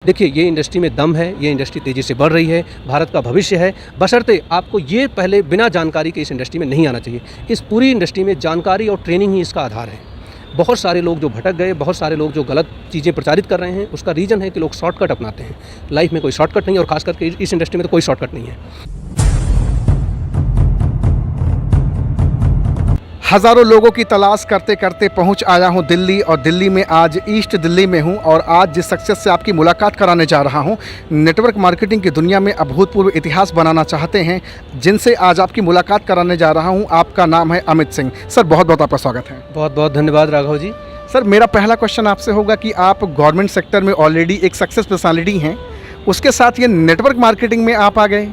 देखिए, ये इंडस्ट्री में दम है, ये इंडस्ट्री तेज़ी से बढ़ रही है, भारत का भविष्य है, बशर्ते आपको ये पहले बिना जानकारी के इस इंडस्ट्री में नहीं आना चाहिए। इस पूरी इंडस्ट्री में जानकारी और ट्रेनिंग ही इसका आधार है। बहुत सारे लोग जो भटक गए, बहुत सारे लोग जो गलत चीज़ें प्रचारित कर रहे हैं, उसका रीज़न है कि लोग शॉर्टकट अपनाते हैं। लाइफ में कोई शॉर्टकट नहीं है और ख़ास करके इस इंडस्ट्री में तो कोई शॉर्टकट नहीं है। हज़ारों लोगों की तलाश करते करते पहुंच आया हूं दिल्ली, और दिल्ली में आज ईस्ट दिल्ली में हूं। और आज जिस शख्सियत से आपकी मुलाकात कराने जा रहा हूं, नेटवर्क मार्केटिंग की दुनिया में अभूतपूर्व इतिहास बनाना चाहते हैं, जिनसे आज आपकी मुलाकात कराने जा रहा हूं। आपका नाम है अमित सिंह। सर, बहुत बहुत आपका स्वागत है। बहुत बहुत धन्यवाद राघव जी। सर, मेरा पहला क्वेश्चन आपसे होगा कि आप गवर्नमेंट सेक्टर में ऑलरेडी एक सक्सेस पर्सनालिटी हैं, उसके साथ ये नेटवर्क मार्केटिंग में आप आ गए,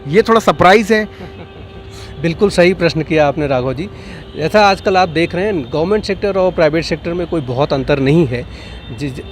ये थोड़ा सरप्राइज़ है। बिल्कुल सही प्रश्न किया आपने राघव जी। जैसा आजकल आप देख रहे हैं, गवर्नमेंट सेक्टर और प्राइवेट सेक्टर में कोई बहुत अंतर नहीं है।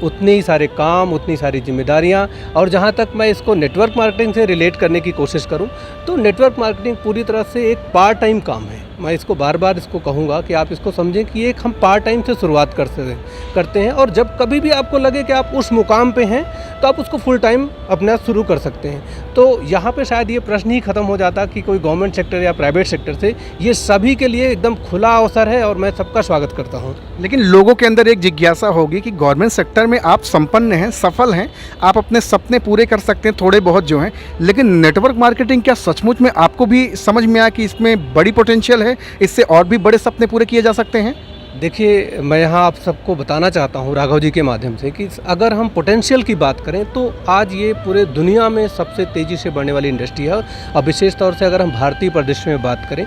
उतने ही सारे काम, उतनी सारी जिम्मेदारियां। और जहां तक मैं इसको नेटवर्क मार्केटिंग से रिलेट करने की कोशिश करूं, तो नेटवर्क मार्केटिंग पूरी तरह से एक पार्ट टाइम काम है। मैं इसको बार बार इसको कहूँगा कि आप इसको समझें कि एक हम पार्ट टाइम से शुरुआत करते हैं, और जब कभी भी आपको लगे कि आप उस मुकाम पे हैं तो आप उसको फुल टाइम अपना शुरू कर सकते हैं। तो यहाँ पे शायद ये प्रश्न ही ख़त्म हो जाता कि कोई गवर्नमेंट सेक्टर या प्राइवेट सेक्टर से, ये सभी के लिए एकदम खुला अवसर है और मैं सबका स्वागत करता हूँ। लेकिन लोगों के अंदर एक जिज्ञासा होगी कि गवर्नमेंट सेक्टर में आप संपन्न हैं, सफल हैं, आप अपने सपने पूरे कर सकते हैं थोड़े बहुत जो हैं, लेकिन नेटवर्क मार्केटिंग क्या सचमुच में आपको भी समझ में आया कि इसमें बड़ी पोटेंशियल है, इससे और भी बड़े सपने पूरे किए जा सकते हैं? देखिए, मैं यहाँ आप सबको बताना चाहता हूँ राघव जी के माध्यम से कि अगर हम पोटेंशियल की बात करें तो आज ये पूरे दुनिया में सबसे तेज़ी से बढ़ने वाली इंडस्ट्री है। और विशेष तौर से अगर हम भारतीय परिदृश्य में बात करें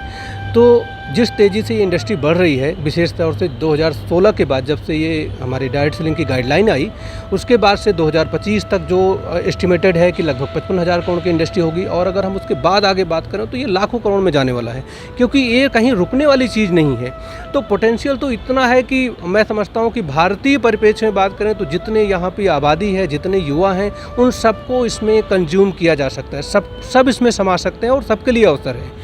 तो जिस तेज़ी से ये इंडस्ट्री बढ़ रही है, विशेष तौर से 2016 के बाद, जब से ये हमारी डायरेक्ट सेलिंग की गाइडलाइन आई, उसके बाद से 2025 तक जो एस्टिमेटेड है कि लगभग 55,000 करोड़ की इंडस्ट्री होगी। और अगर हम उसके बाद आगे बात करें तो ये लाखों करोड़ में जाने वाला है, क्योंकि ये कहीं रुकने वाली चीज़ नहीं है। तो पोटेंशियल तो इतना है कि मैं समझता हूँ कि भारतीय परिप्रेक्ष्य में बात करें तो जितने यहाँ पर आबादी है, जितने युवा हैं, उन सबको इसमें कंज्यूम किया जा सकता है, सब इसमें समा सकते हैं और सबके लिए अवसर है।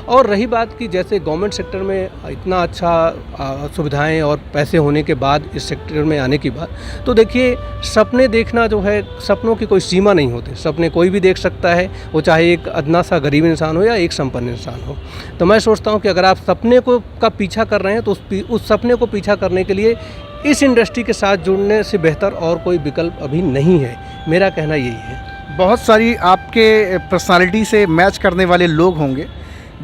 और रही बात कि जैसे गवर्नमेंट सेक्टर में इतना अच्छा सुविधाएं और पैसे होने के बाद इस सेक्टर में आने की बात, तो देखिए, सपने देखना जो है, सपनों की कोई सीमा नहीं होती। सपने कोई भी देख सकता है, वो चाहे एक अदना सा गरीब इंसान हो या एक संपन्न इंसान हो। तो मैं सोचता हूँ कि अगर आप सपने का पीछा कर रहे हैं तो उस सपने को पीछा करने के लिए इस इंडस्ट्री के साथ जुड़ने से बेहतर और कोई विकल्प अभी नहीं है। मेरा कहना यही है। बहुत सारी आपके पर्सनालिटी से मैच करने वाले लोग होंगे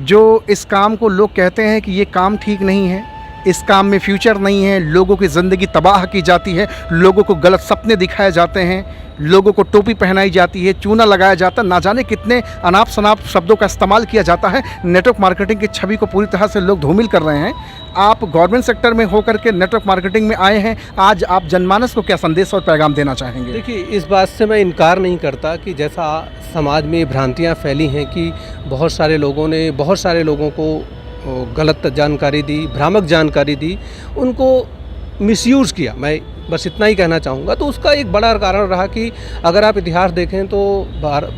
जो इस काम को लोग कहते हैं कि ये काम ठीक नहीं है, इस काम में फ्यूचर नहीं है, लोगों की ज़िंदगी तबाह की जाती है, लोगों को गलत सपने दिखाए जाते हैं, लोगों को टोपी पहनाई जाती है, चूना लगाया जाता है, ना जाने कितने अनाप शनाप शब्दों का इस्तेमाल किया जाता है। नेटवर्क मार्केटिंग की छवि को पूरी तरह से लोग धूमिल कर रहे हैं। आप गवर्नमेंट सेक्टर में होकर के नेटवर्क मार्केटिंग में आए हैं, आज आप जनमानस को क्या संदेश और पैगाम देना चाहेंगे? देखिए, इस बात से मैं इनकार नहीं करता कि जैसा समाज में भ्रांतियाँ फैली हैं कि बहुत सारे लोगों ने बहुत सारे लोगों को गलत जानकारी दी, भ्रामक जानकारी दी, उनको मिसयूज़ किया। मैं बस इतना ही कहना चाहूँगा। तो उसका एक बड़ा कारण रहा कि अगर आप इतिहास देखें तो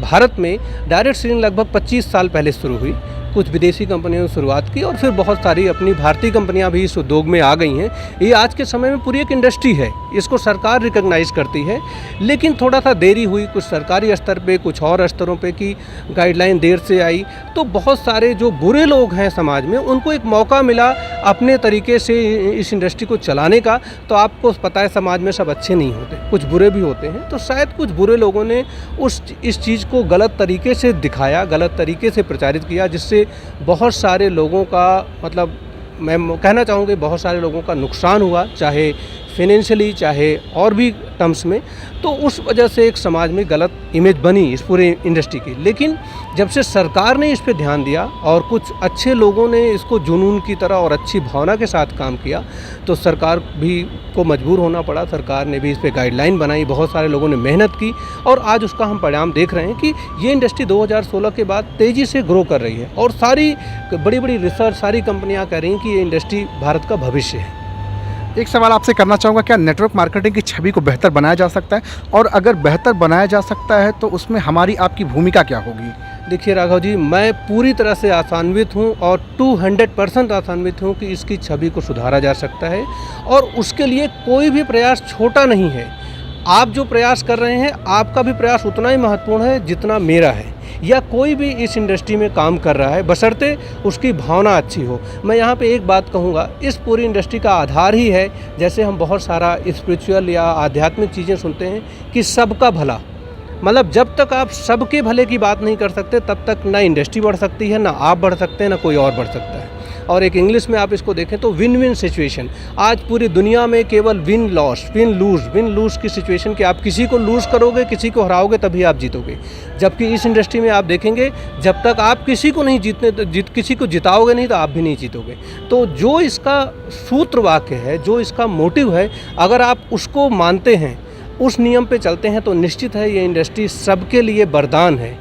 भारत में डायरेक्ट सेलिंग लगभग 25 साल पहले शुरू हुई। कुछ विदेशी कंपनियों ने शुरुआत की और फिर बहुत सारी अपनी भारतीय कंपनियां भी इस उद्योग में आ गई हैं। ये आज के समय में पूरी एक इंडस्ट्री है, इसको सरकार रिकॉग्नाइज करती है, लेकिन थोड़ा सा देरी हुई, कुछ सरकारी स्तर पे, कुछ और स्तरों पे की गाइडलाइन देर से आई। तो बहुत सारे जो बुरे लोग हैं समाज में, उनको एक मौका मिला अपने तरीके से इस इंडस्ट्री को चलाने का। तो आपको पता है, समाज में सब अच्छे नहीं होते, कुछ बुरे भी होते हैं। तो शायद कुछ बुरे लोगों ने इस चीज़ को गलत तरीके से दिखाया, गलत तरीके से प्रचारित किया, जिससे बहुत सारे लोगों का, मतलब मैं कहना चाहूँगा, बहुत सारे लोगों का नुकसान हुआ, चाहे फाइनेंशियली चाहे और भी टर्म्स में। तो उस वजह से एक समाज में गलत इमेज बनी इस पूरे इंडस्ट्री की। लेकिन जब से सरकार ने इस पे ध्यान दिया और कुछ अच्छे लोगों ने इसको जुनून की तरह और अच्छी भावना के साथ काम किया, तो सरकार भी को मजबूर होना पड़ा। सरकार ने भी इस पे गाइडलाइन बनाई, बहुत सारे लोगों ने मेहनत की, और आज उसका हम परिणाम देख रहे हैं कि ये इंडस्ट्री 2016 के बाद तेज़ी से ग्रो कर रही है। और सारी बड़ी बड़ी रिसर्च, सारी कंपनियाँ कह रही हैं कि ये इंडस्ट्री भारत का भविष्य है। एक सवाल आपसे करना चाहूँगा, क्या नेटवर्क मार्केटिंग की छवि को बेहतर बनाया जा सकता है, और अगर बेहतर बनाया जा सकता है तो उसमें हमारी आपकी भूमिका क्या होगी? देखिए राघव जी, मैं पूरी तरह से आशान्वित हूँ और 200% आशान्वित हूँ कि इसकी छवि को सुधारा जा सकता है, और उसके लिए कोई भी प्रयास छोटा नहीं है। आप जो प्रयास कर रहे हैं, आपका भी प्रयास उतना ही महत्वपूर्ण है जितना मेरा है, या कोई भी इस इंडस्ट्री में काम कर रहा है, बशर्ते उसकी भावना अच्छी हो। मैं यहाँ पे एक बात कहूँगा, इस पूरी इंडस्ट्री का आधार ही है, जैसे हम बहुत सारा स्पिरिचुअल या आध्यात्मिक चीज़ें सुनते हैं कि सबका भला, मतलब जब तक आप सबके भले की बात नहीं कर सकते तब तक ना इंडस्ट्री बढ़ सकती है, ना आप बढ़ सकते हैं, ना कोई और बढ़ सकता है। और एक इंग्लिश में आप इसको देखें तो विन विन सिचुएशन। आज पूरी दुनिया में केवल विन लूज़ की सिचुएशन, कि आप किसी को लूज़ करोगे, किसी को हराओगे तभी आप जीतोगे। जबकि इस इंडस्ट्री में आप देखेंगे, जब तक आप किसी को नहीं किसी को जिताओगे नहीं तो आप भी नहीं जीतोगे। तो जो इसका सूत्र वाक्य है, जो इसका मोटिव है, अगर आप उसको मानते हैं, उस नियम पे चलते हैं, तो निश्चित है ये इंडस्ट्री सबके लिए वरदान है।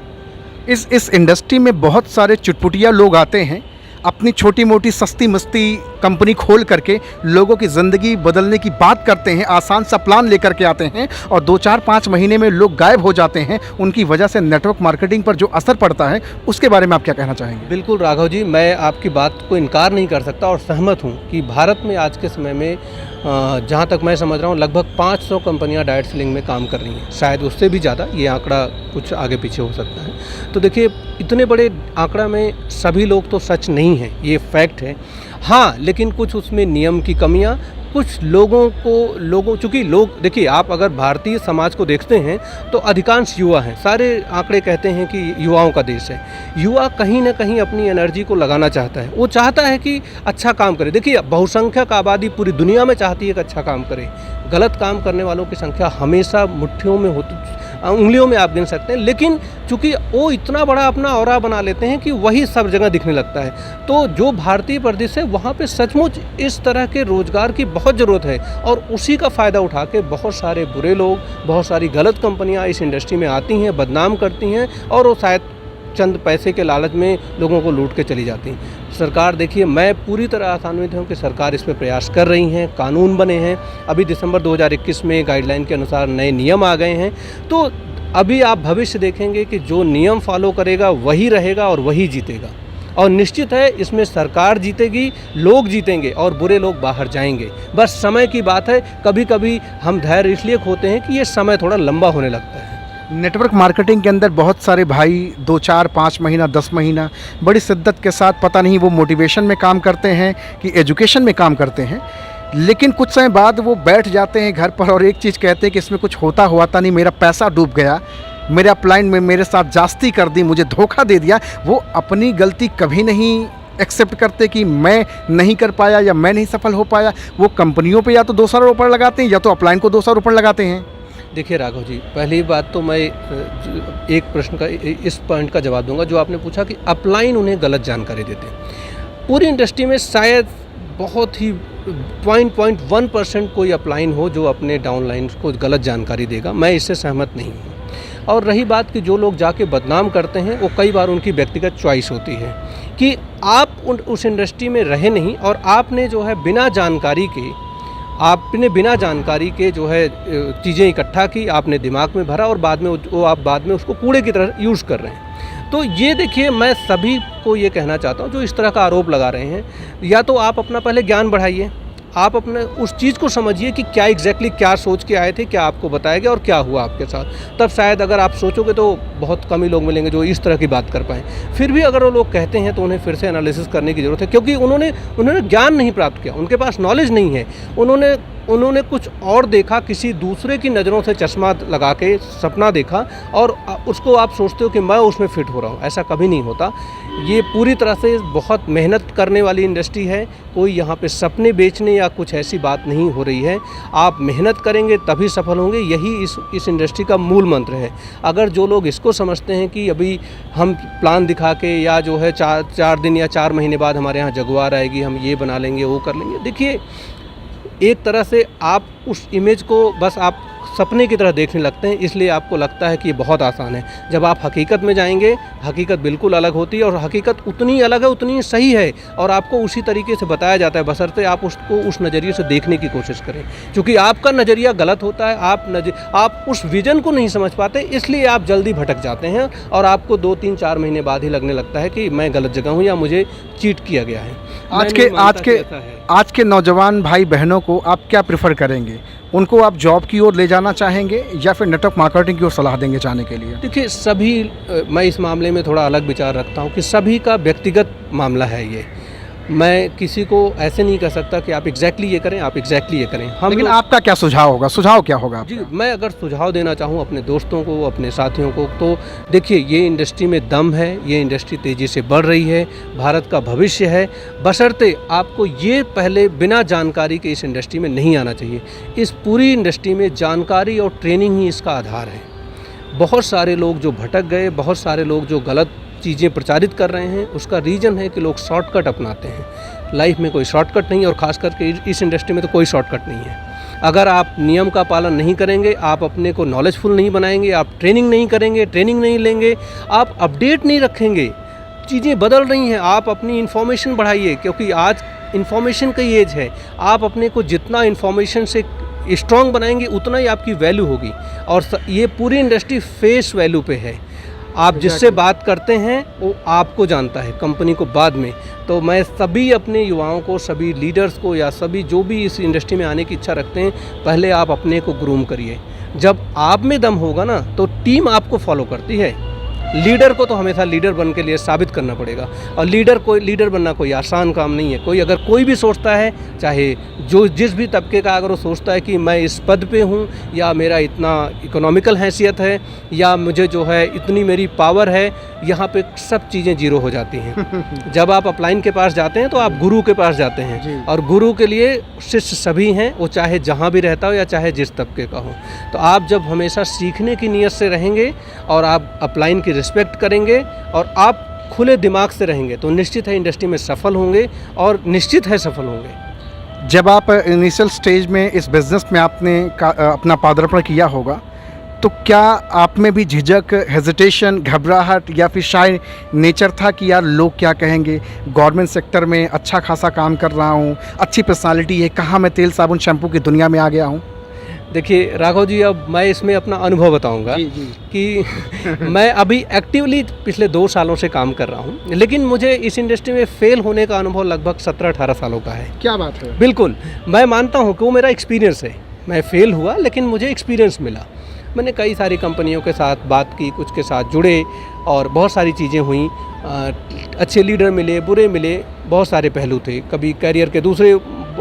इस इंडस्ट्री में बहुत सारे चुटपुटिया लोग आते हैं, अपनी छोटी मोटी सस्ती मस्ती कंपनी खोल करके लोगों की ज़िंदगी बदलने की बात करते हैं, आसान सा प्लान लेकर के आते हैं और 2-4-5 महीने में लोग गायब हो जाते हैं। उनकी वजह से नेटवर्क मार्केटिंग पर जो असर पड़ता है, उसके बारे में आप क्या कहना चाहेंगे? बिल्कुल राघव जी, मैं आपकी बात को इनकार नहीं कर सकता और सहमत हूँ कि भारत में आज के समय में जहाँ तक मैं समझ रहा हूँ लगभग 500 कंपनियाँ डायरेक्ट सेलिंग में काम कर रही हैं, शायद उससे भी ज़्यादा, ये आंकड़ा कुछ आगे पीछे हो सकता है। तो देखिए, इतने बड़े आंकड़ा में सभी लोग तो सच नहीं हैं, ये फैक्ट है। हाँ, लेकिन कुछ उसमें नियम की कमियाँ, कुछ लोगों चूँकि लोग, देखिए आप अगर भारतीय समाज को देखते हैं तो अधिकांश युवा हैं, सारे आंकड़े कहते हैं कि युवाओं का देश है। युवा कहीं ना कहीं अपनी एनर्जी को लगाना चाहता है, वो चाहता है कि अच्छा काम करे। देखिए, बहुसंख्यक आबादी पूरी दुनिया में चाहती है कि अच्छा काम करे, गलत काम करने वालों की संख्या हमेशा मुट्ठियों में होती, उंगलियों में आप गिन सकते हैं, लेकिन चूँकि वो इतना बड़ा अपना ऑरा बना लेते हैं कि वही सब जगह दिखने लगता है। तो जो भारतीय प्रदेश है, वहाँ पे सचमुच इस तरह के रोज़गार की बहुत ज़रूरत है और उसी का फ़ायदा उठा के बहुत सारे बुरे लोग, बहुत सारी गलत कंपनियाँ इस इंडस्ट्री में आती हैं, बदनाम करती हैं और वो शायद चंद पैसे के लालच में लोगों को लूट के चली जाती हैं। सरकार, देखिए, मैं पूरी तरह आशान्वित हूँ कि सरकार इस पे प्रयास कर रही हैं, कानून बने हैं। अभी दिसंबर 2021 में गाइडलाइन के अनुसार नए नियम आ गए हैं। तो अभी आप भविष्य देखेंगे कि जो नियम फॉलो करेगा वही रहेगा और वही जीतेगा। और निश्चित है इसमें सरकार जीतेगी, लोग जीतेंगे और बुरे लोग बाहर जाएंगे। बस समय की बात है। कभी कभी हम धैर्य इसलिए खोते हैं कि ये समय थोड़ा लंबा होने लगता है। नेटवर्क मार्केटिंग के अंदर बहुत सारे भाई 2-4-5 महीना 10 महीना बड़ी शिद्दत के साथ, पता नहीं वो मोटिवेशन में काम करते हैं कि एजुकेशन में काम करते हैं, लेकिन कुछ समय बाद वो बैठ जाते हैं घर पर और एक चीज़ कहते हैं कि इसमें कुछ होता हुआ नहीं, मेरा पैसा डूब गया, मेरे अपलाइन में मेरे साथ जास्ती कर दी, मुझे धोखा दे दिया। वो अपनी गलती कभी नहीं एक्सेप्ट करते कि मैं नहीं कर पाया या मैं नहीं सफल हो पाया। वो कंपनियों पे या तो दोषारोपण लगाते हैं या तो अपलाइन को दोषारोपण लगाते हैं। देखिए राघव जी, पहली बात तो मैं एक प्रश्न का, इस पॉइंट का जवाब दूंगा जो आपने पूछा कि अपलाइन उन्हें गलत जानकारी देते हैं। पूरी इंडस्ट्री में शायद बहुत ही 0.1% कोई अपलाइन हो जो अपने डाउनलाइन को गलत जानकारी देगा। मैं इससे सहमत नहीं हूँ। और रही बात कि जो लोग जाके बदनाम करते हैं, वो कई बार उनकी व्यक्तिगत चॉइस होती है कि आप उस इंडस्ट्री में रहे नहीं और आपने जो है बिना जानकारी के जो है चीज़ें इकट्ठा की, आपने दिमाग में भरा और बाद में उसको कूड़े की तरह यूज़ कर रहे हैं। तो ये देखिए, मैं सभी को ये कहना चाहता हूँ जो इस तरह का आरोप लगा रहे हैं, या तो आप अपना पहले ज्ञान बढ़ाइए, आप अपने उस चीज़ को समझिए कि क्या एग्जैक्टली क्या सोच के आए थे, क्या आपको बताया गया और क्या हुआ आपके साथ। तब शायद अगर आप सोचोगे तो बहुत कम ही लोग मिलेंगे जो इस तरह की बात कर पाएँ। फिर भी अगर वो लोग कहते हैं तो उन्हें फिर से एनालिसिस करने की ज़रूरत है, क्योंकि उन्होंने ज्ञान नहीं प्राप्त किया, उनके पास नॉलेज नहीं है। उन्होंने कुछ और देखा, किसी दूसरे की नज़रों से चश्मा लगा के सपना देखा और उसको आप सोचते हो कि मैं उसमें फिट हो रहा हूँ। ऐसा कभी नहीं होता। ये पूरी तरह से बहुत मेहनत करने वाली इंडस्ट्री है। कोई यहाँ पे सपने बेचने या कुछ ऐसी बात नहीं हो रही है। आप मेहनत करेंगे तभी सफल होंगे, यही इस इंडस्ट्री का मूल मंत्र है। अगर जो लोग इसको समझते हैं कि अभी हम प्लान दिखा के या जो है 4 दिन या 4 महीने बाद हमारे यहाँ जगुआर आएगी, हम ये बना लेंगे, वो कर लेंगे, देखिए एक तरह से आप उस इमेज को बस आप सपने की तरह देखने लगते हैं, इसलिए आपको लगता है कि ये बहुत आसान है। जब आप हकीकत में जाएंगे, हकीकत बिल्कुल अलग होती है और हकीकत उतनी अलग है, उतनी सही है और आपको उसी तरीके से बताया जाता है, बशर्ते आप उसको उस नज़रिए से देखने की कोशिश करें। क्योंकि आपका नज़रिया गलत होता है, आप उस विज़न को नहीं समझ पाते, इसलिए आप जल्दी भटक जाते हैं और आपको 2-3-4 महीने बाद ही लगने लगता है कि मैं गलत जगह हूँ या मुझे चीट किया गया है। आज के नौजवान भाई बहनों को आप क्या प्रेफर करेंगे? उनको आप जॉब की ओर ले जाना चाहेंगे या फिर नेटवर्क मार्केटिंग की ओर सलाह देंगे जाने के लिए? देखिए सभी मैं इस मामले में थोड़ा अलग विचार रखता हूँ कि सभी का व्यक्तिगत मामला है ये। मैं किसी को ऐसे नहीं कह सकता कि आप एग्जैक्टली ये करें, आप एग्जैक्टली ये करें। लेकिन आपका क्या सुझाव होगा? सुझाव क्या होगा जी, आपका? मैं अगर सुझाव देना चाहूँ अपने दोस्तों को, अपने साथियों को, तो देखिए ये इंडस्ट्री में दम है, ये इंडस्ट्री तेज़ी से बढ़ रही है, भारत का भविष्य है। बशर्ते आपको ये पहले बिना जानकारी के इस इंडस्ट्री में नहीं आना चाहिए। इस पूरी इंडस्ट्री में जानकारी और ट्रेनिंग ही इसका आधार है। बहुत सारे लोग जो भटक गए, बहुत सारे लोग जो गलत चीज़ें प्रचारित कर रहे हैं, उसका रीज़न है कि लोग शॉर्टकट अपनाते हैं। लाइफ में कोई शॉर्टकट नहीं है और ख़ास करके इस इंडस्ट्री में तो कोई शॉर्टकट नहीं है। अगर आप नियम का पालन नहीं करेंगे, आप अपने को नॉलेजफुल नहीं बनाएंगे, आप ट्रेनिंग नहीं करेंगे, ट्रेनिंग नहीं लेंगे, आप अपडेट नहीं रखेंगे, चीज़ें बदल रही हैं, आप अपनी इन्फॉर्मेशन बढ़ाइए, क्योंकि आज इन्फॉर्मेशन का एज है। आप अपने को जितना इन्फॉर्मेशन से स्ट्रॉन्ग बनाएंगे उतना ही आपकी वैल्यू होगी। और ये पूरी इंडस्ट्री फेस वैल्यू पे है। आप जिससे बात करते हैं वो आपको जानता है, कंपनी को बाद में। तो मैं सभी अपने युवाओं को, सभी लीडर्स को या सभी जो भी इस इंडस्ट्री में आने की इच्छा रखते हैं, पहले आप अपने को ग्रूम करिए। जब आप में दम होगा ना तो टीम आपको फॉलो करती है। लीडर को तो हमेशा लीडर बन के लिए साबित करना पड़ेगा, और लीडर बनना कोई आसान काम नहीं है। कोई भी सोचता है, चाहे जो जिस भी तबके का, अगर वो सोचता है कि मैं इस पद पे हूँ या मेरा इतना इकोनॉमिकल हैसियत है या मुझे जो है इतनी मेरी पावर है, यहाँ पे सब चीज़ें जीरो हो जाती हैं। जब आप अपलाइन के पास जाते हैं तो आप गुरु के पास जाते हैं, और गुरु के लिए शिष्य सभी हैं, वो चाहे जहाँ भी रहता हो या चाहे जिस तबके का हो। तो आप जब हमेशा सीखने की नीयत से रहेंगे और आप अपलाइन की रिस्पेक्ट करेंगे और आप खुले दिमाग से रहेंगे तो निश्चित है इंडस्ट्री में सफल होंगे, और निश्चित है सफल होंगे। जब आप इनिशियल स्टेज में इस बिज़नेस में आपने अपना पदार्पण किया होगा, तो क्या आप में भी झिझक, हेजिटेशन, घबराहट या फिर शाय नेचर था कि यार लोग क्या कहेंगे, गवर्नमेंट सेक्टर में अच्छा खासा काम कर रहा हूँ, अच्छी पर्सनालिटी है, कहाँ मैं तेल साबुन शैम्पू की दुनिया में आ गया हूँ? देखिए राघव जी, अब मैं इसमें अपना अनुभव बताऊंगा कि मैं अभी एक्टिवली पिछले 2 सालों से काम कर रहा हूं, लेकिन मुझे इस इंडस्ट्री में फेल होने का अनुभव लगभग 17-18 सालों का है। क्या बात है? बिल्कुल, मैं मानता हूं कि वो मेरा एक्सपीरियंस है। मैं फेल हुआ लेकिन मुझे एक्सपीरियंस मिला। मैंने कई सारी कंपनियों के साथ बात की, कुछ के साथ जुड़े और बहुत सारी चीज़ें हुई। अच्छे लीडर मिले, बुरे मिले, बहुत सारे पहलू थे। कभी करियर के दूसरे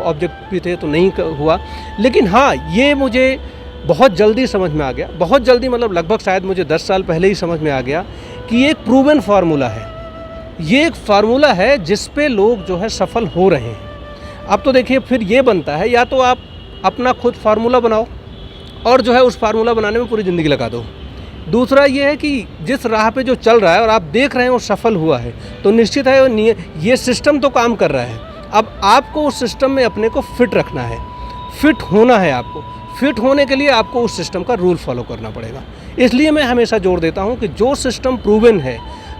ऑब्जेक्ट भी थे तो नहीं हुआ। लेकिन हाँ, ये मुझे बहुत जल्दी समझ में आ गया, बहुत जल्दी मतलब लगभग शायद मुझे 10 साल पहले ही समझ में आ गया कि ये एक प्रूवन फार्मूला है। ये एक फार्मूला है जिस पे लोग जो है सफल हो रहे हैं। अब तो देखिए फिर ये बनता है, या तो आप अपना खुद फार्मूला बनाओ और जो है उस फार्मूला बनाने में पूरी ज़िंदगी लगा दो। दूसरा ये है कि जिस राह पे जो चल रहा है और आप देख रहे हैं वो सफल हुआ है, तो निश्चित है ये सिस्टम तो काम कर रहा है। अब आपको उस सिस्टम में अपने को फिट रखना है, फिट होना है। आपको फिट होने के लिए आपको उस सिस्टम का रूल फॉलो करना पड़ेगा। इसलिए मैं हमेशा जोर देता हूँ कि जो सिस्टम प्रूवन है,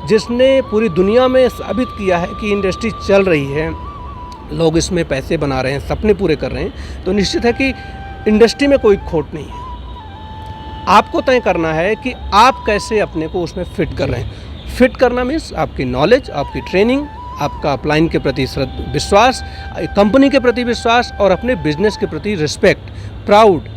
जिसने पूरी दुनिया में साबित किया है कि इंडस्ट्री चल रही है, लोग इसमें पैसे बना रहे हैं, सपने पूरे कर रहे हैं, तो निश्चित है कि इंडस्ट्री में कोई खोट नहीं है। आपको तय करना है कि आप कैसे अपने को उसमें फिट कर रहे हैं। फिट करना मीन्स आपकी नॉलेज, आपकी ट्रेनिंग, आपका अपलाइन के प्रति विश्वास, कंपनी के प्रति विश्वास और अपने बिजनेस के प्रति रिस्पेक्ट, प्राउड।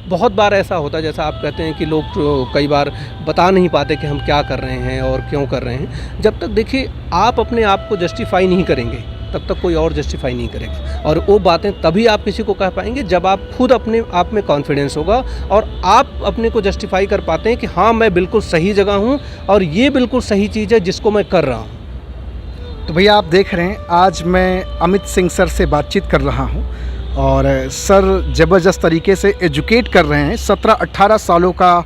बहुत बार ऐसा होता है, जैसा आप कहते हैं कि लोग कई बार बता नहीं पाते कि हम क्या कर रहे हैं और क्यों कर रहे हैं। जब तक देखिए आप अपने आप को जस्टिफाई नहीं करेंगे तब तक कोई और जस्टिफाई नहीं करेगा, और वो बातें तभी आप किसी को कह पाएंगे जब आप खुद अपने आप में कॉन्फिडेंस होगा और आप अपने को जस्टिफाई कर पाते हैं कि हाँ मैं बिल्कुल सही जगह हूँ और ये बिल्कुल सही चीज़ है जिसको मैं कर रहा हूँ। तो भैया आप देख रहे हैं, आज मैं अमित सिंह सर से बातचीत कर रहा हूँ और सर ज़बरदस्त तरीके से एजुकेट कर रहे हैं। 17-18 सालों का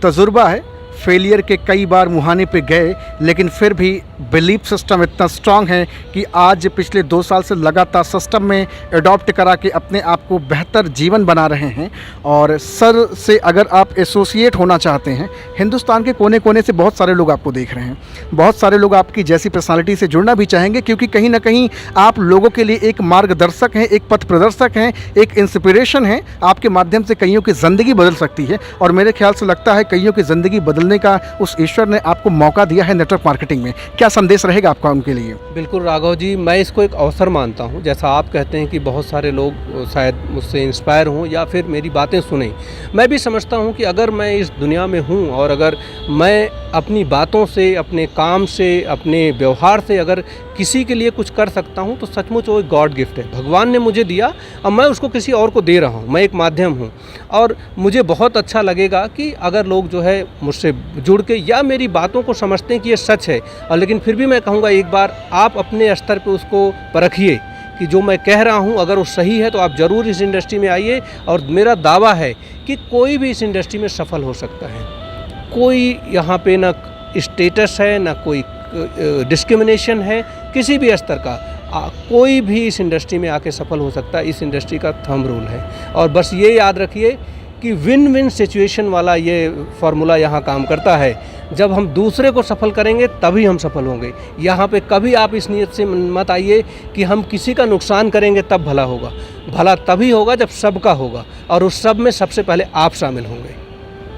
तजुर्बा है, फेलियर के कई बार मुहाने पे गए, लेकिन फिर भी बिलीफ सिस्टम इतना स्ट्रांग है कि आज पिछले 2 साल से लगातार सिस्टम में अडॉप्ट करा के अपने आप को बेहतर जीवन बना रहे हैं। और सर से अगर आप एसोसिएट होना चाहते हैं, हिंदुस्तान के कोने कोने से बहुत सारे लोग आपको देख रहे हैं, बहुत सारे लोग आपकी जैसी पर्सनालिटी से जुड़ना भी चाहेंगे, क्योंकि कहीं ना कहीं आप लोगों के लिए एक मार्गदर्शक हैं, एक पथ प्रदर्शक हैं, एक इंस्पिरेशन है। आपके माध्यम से कईयों की ज़िंदगी बदल सकती है और मेरे ख्याल से लगता है कईयों की ज़िंदगी बदलने ढालने का उस ईश्वर ने आपको मौका दिया है नेटवर्क मार्केटिंग में, क्या संदेश रहेगा आपका उनके लिए? बिल्कुल राघव जी, मैं इसको एक अवसर मानता हूँ। जैसा आप कहते हैं कि बहुत सारे लोग शायद मुझसे इंस्पायर हों या फिर मेरी बातें सुनें, मैं भी समझता हूँ कि अगर मैं इस दुनिया में हूँ और अगर मैं अपनी बातों से, अपने काम से, अपने व्यवहार से अगर किसी के लिए कुछ कर सकता हूँ तो सचमुच वो एक गॉड गिफ्ट है। भगवान ने मुझे दिया, अब मैं उसको किसी और को दे रहा हूँ। मैं एक माध्यम हूँ और मुझे बहुत अच्छा लगेगा कि अगर लोग जो है मुझसे जुड़ के या मेरी बातों को समझते हैं कि ये सच है, और लेकिन फिर भी मैं कहूँगा एक बार आप अपने स्तर पे उसको परखिए कि जो मैं कह रहा हूँ अगर वो सही है तो आप ज़रूर इस इंडस्ट्री में आइए। और मेरा दावा है कि कोई भी इस इंडस्ट्री में सफल हो सकता है। कोई यहाँ पे ना स्टेटस है, ना कोई डिस्क्रिमिनेशन है किसी भी स्तर का। कोई भी इस इंडस्ट्री में आके सफल हो सकता है। इस इंडस्ट्री का थंब रूल है। और बस ये याद रखिए कि विन विन सिचुएशन वाला ये फार्मूला यहाँ काम करता है। जब हम दूसरे को सफल करेंगे तभी हम सफल होंगे। यहाँ पे कभी आप इस नीयत से मत आइए कि हम किसी का नुकसान करेंगे तब भला होगा। भला तभी होगा जब सबका होगा, और उस सब में सबसे पहले आप शामिल होंगे।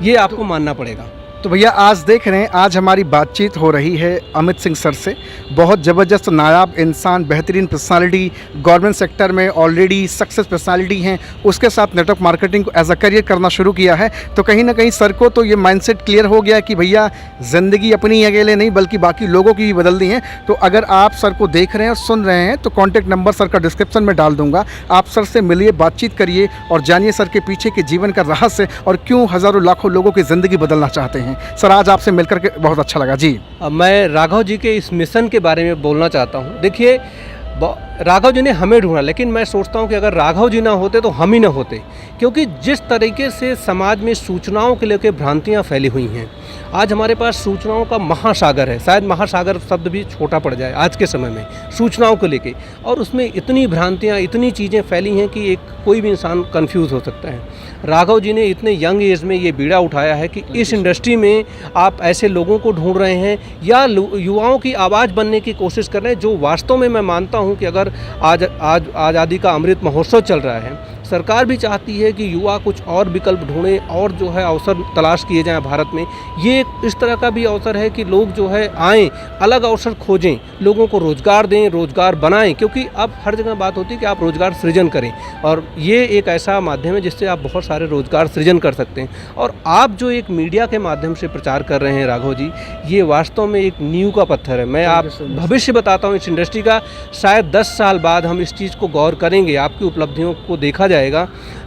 ये आपको मानना पड़ेगा। तो भैया आज देख रहे हैं, आज हमारी बातचीत हो रही है अमित सिंह सर से। बहुत ज़बरदस्त नायाब इंसान, बेहतरीन पर्सनालिटी, गवर्नमेंट सेक्टर में ऑलरेडी सक्सेस पर्सनालिटी हैं, उसके साथ नेटवर्क मार्केटिंग को एज अ करियर करना शुरू किया है। तो कहीं ना कहीं सर को तो ये माइंडसेट क्लियर हो गया कि भैया ज़िंदगी अपनी अकेले नहीं बल्कि बाकी लोगों की भी बदल दी है। तो अगर आप सर को देख रहे हैं और सुन रहे हैं तो कॉन्टैक्ट नंबर सर का डिस्क्रिप्शन में डाल दूंगा। आप सर से मिलिए, बातचीत करिए और जानिए सर के पीछे के जीवन का रहस्य और क्यों हज़ारों लाखों लोगों की ज़िंदगी बदलना चाहते हैं। सर आज आपसे मिलकर के बहुत अच्छा लगा जी। मैं राघव जी के इस मिशन के बारे में बोलना चाहता हूँ। देखिए, राघव जी ने हमें ढूंढा, लेकिन मैं सोचता हूँ कि अगर राघव जी ना होते तो हम ही ना होते। क्योंकि जिस तरीके से समाज में सूचनाओं के लेकर भ्रांतियाँ फैली हुई हैं, आज हमारे पास सूचनाओं का महासागर है। शायद महासागर शब्द भी छोटा पड़ जाए आज के समय में सूचनाओं को लेके, और उसमें इतनी भ्रांतियाँ, इतनी चीज़ें फैली हैं कि एक कोई भी इंसान कंफ्यूज हो सकता है। राघव जी ने इतने यंग एज में ये बीड़ा उठाया है कि इस इंडस्ट्री में आप ऐसे लोगों को ढूंढ रहे हैं या युवाओं की आवाज़ बनने की कोशिश कर रहे हैं, जो वास्तव में मैं मानता हूं कि अगर आज आज़ादी का अमृत महोत्सव चल रहा है, सरकार भी चाहती है कि युवा कुछ और विकल्प ढूंढें और जो है अवसर तलाश किए जाएं भारत में। ये इस तरह का भी अवसर है कि लोग जो है आएँ, अलग अवसर खोजें, लोगों को रोज़गार दें, रोज़गार बनाएं। क्योंकि अब हर जगह बात होती है कि आप रोज़गार सृजन करें, और ये एक ऐसा माध्यम है जिससे आप बहुत सारे रोज़गार सृजन कर सकते हैं। और आप जो एक मीडिया के माध्यम से प्रचार कर रहे हैं राघव जी, ये वास्तव में एक नींव का पत्थर है। मैं आप भविष्य बताता हूँ इस इंडस्ट्री का। शायद 10 साल बाद हम इस चीज़ को गौर करेंगे, आपकी उपलब्धियों को देखा जाएगा।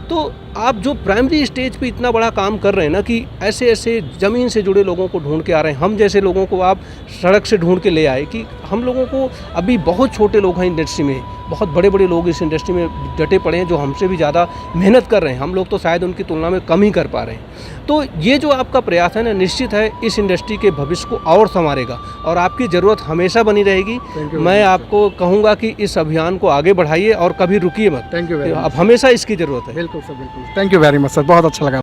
तो आप जो प्राइमरी स्टेज पे इतना बड़ा काम कर रहे हैं ना, कि ऐसे ऐसे ज़मीन से जुड़े लोगों को ढूंढ के आ रहे हैं, हम जैसे लोगों को आप सड़क से ढूंढ के ले आए, कि हम लोगों को अभी बहुत छोटे लोग हैं इंडस्ट्री में, बहुत बड़े बड़े लोग इस इंडस्ट्री में डटे पड़े हैं जो हमसे भी ज़्यादा मेहनत कर रहे हैं। हम लोग तो शायद उनकी तुलना में कम ही कर पा रहे हैं। तो ये जो आपका प्रयास है ना, निश्चित है इस इंडस्ट्री के भविष्य को और संवारेगा, और आपकी ज़रूरत हमेशा बनी रहेगी। मैं आपको कहूँगा कि इस अभियान को आगे बढ़ाइए और कभी रुकिए मत। Thank you very much. अब हमेशा इसकी ज़रूरत है। बिल्कुल सर, बिल्कुल। Thank you very much sir, बहुत अच्छा लगा।